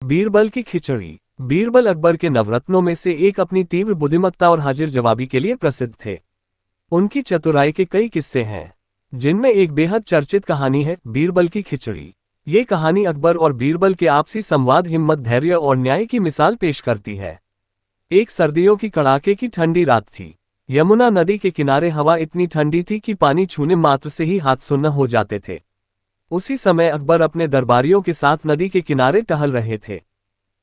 बीरबल की खिचड़ी। बीरबल अकबर के नवरत्नों में से एक अपनी तीव्र बुद्धिमत्ता और हाजिर जवाबी के लिए प्रसिद्ध थे। उनकी चतुराई के कई किस्से हैं, जिनमें एक बेहद चर्चित कहानी है, बीरबल की खिचड़ी। ये कहानी अकबर और बीरबल के आपसी संवाद, हिम्मत, धैर्य और न्याय की मिसाल पेश करती है। एक सर्दियों की कड़ाके की ठंडी रात थी। यमुना नदी के किनारे हवा इतनी ठंडी थी कि पानी छूने मात्र से ही हाथ सुन्न हो जाते थे। उसी समय अकबर अपने दरबारियों के साथ नदी के किनारे टहल रहे थे।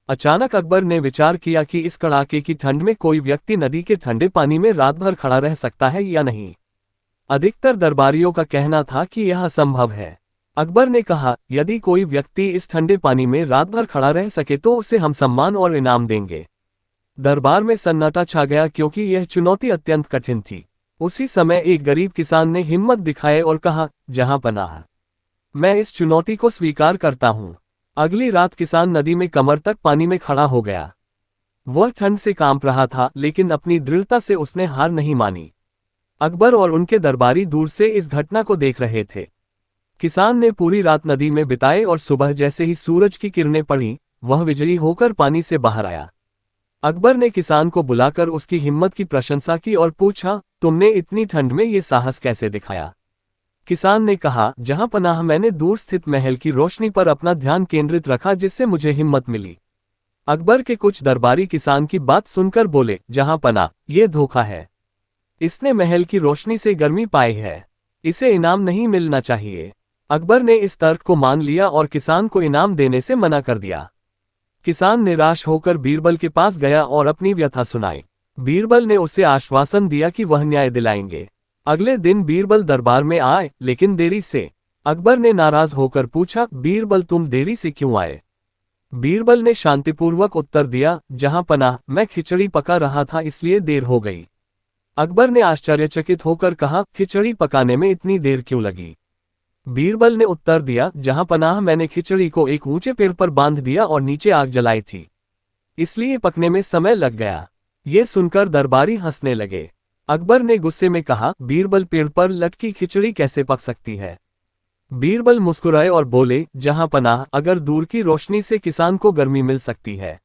अचानक अकबर ने विचार किया कि इस कड़ाके की ठंड में कोई व्यक्ति नदी के ठंडे पानी में रात भर खड़ा रह सकता है या नहीं। अधिकतर दरबारियों का कहना था कि यह असंभव है। अकबर ने कहा, यदि कोई व्यक्ति इस ठंडे पानी में रात भर खड़ा रह सके तो उसे हम सम्मान और इनाम देंगे। दरबार में सन्नाटा छा गया, क्योंकि यह चुनौती अत्यंत कठिन थी। उसी समय एक गरीब किसान ने हिम्मत दिखाई और कहा, जहां पनाह, मैं इस चुनौती को स्वीकार करता हूं। अगली रात किसान नदी में कमर तक पानी में खड़ा हो गया। वह ठंड से कांप रहा था, लेकिन अपनी दृढ़ता से उसने हार नहीं मानी। अकबर और उनके दरबारी दूर से इस घटना को देख रहे थे। किसान ने पूरी रात नदी में बिताई और सुबह जैसे ही सूरज की किरणें पड़ी, वह विजयी होकर पानी से बाहर आया। अकबर ने किसान को बुलाकर उसकी हिम्मत की प्रशंसा की और पूछा, तुमने इतनी ठंड में ये साहस कैसे दिखाया? किसान ने कहा, जहां पनाह, मैंने दूर स्थित महल की रोशनी पर अपना ध्यान केंद्रित रखा, जिससे मुझे हिम्मत मिली। अकबर के कुछ दरबारी किसान की बात सुनकर बोले, जहां पनाह, ये धोखा है। इसने महल की रोशनी से गर्मी पाई है, इसे इनाम नहीं मिलना चाहिए। अकबर ने इस तर्क को मान लिया और किसान को इनाम देने से मना कर दिया। किसान निराश होकर बीरबल के पास गया और अपनी व्यथा सुनाई। बीरबल ने उसे आश्वासन दिया कि वह न्याय दिलाएंगे। अगले दिन बीरबल दरबार में आए, लेकिन देरी से। अकबर ने नाराज होकर पूछा, बीरबल, तुम देरी से क्यों आए? बीरबल ने शांतिपूर्वक उत्तर दिया, जहां पनाह, मैं खिचड़ी पका रहा था, इसलिए देर हो गई। अकबर ने आश्चर्यचकित होकर कहा, खिचड़ी पकाने में इतनी देर क्यों लगी? बीरबल ने उत्तर दिया, जहां पनाह, मैंने खिचड़ी को एक ऊंचे पेड़ पर बांध दिया और नीचे आग जलाई थी, इसलिए पकने में समय लग गया। ये सुनकर दरबारी हंसने लगे। अकबर ने गुस्से में कहा, बीरबल, पेड़ पर लटकी खिचड़ी कैसे पक सकती है? बीरबल मुस्कुराए और बोले, जहां पनाह, अगर दूर की रोशनी से किसान को गर्मी मिल सकती है,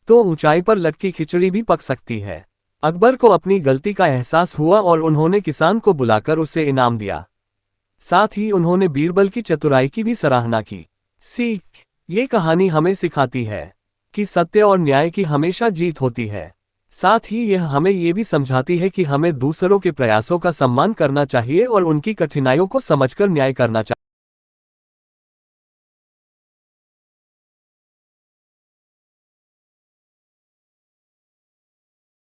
तो ऊंचाई पर लटकी खिचड़ी भी पक सकती है। अकबर को अपनी गलती का एहसास हुआ और उन्होंने किसान को बुलाकर उसे इनाम दिया। साथ ही उन्होंने बीरबल की चतुराई की भी सराहना की। सीख, ये कहानी हमें सिखाती है कि सत्य और न्याय की हमेशा जीत होती है। साथ ही यह हमें ये भी समझाती है कि हमें दूसरों के प्रयासों का सम्मान करना चाहिए और उनकी कठिनाइयों को समझकर न्याय करना चाहिए।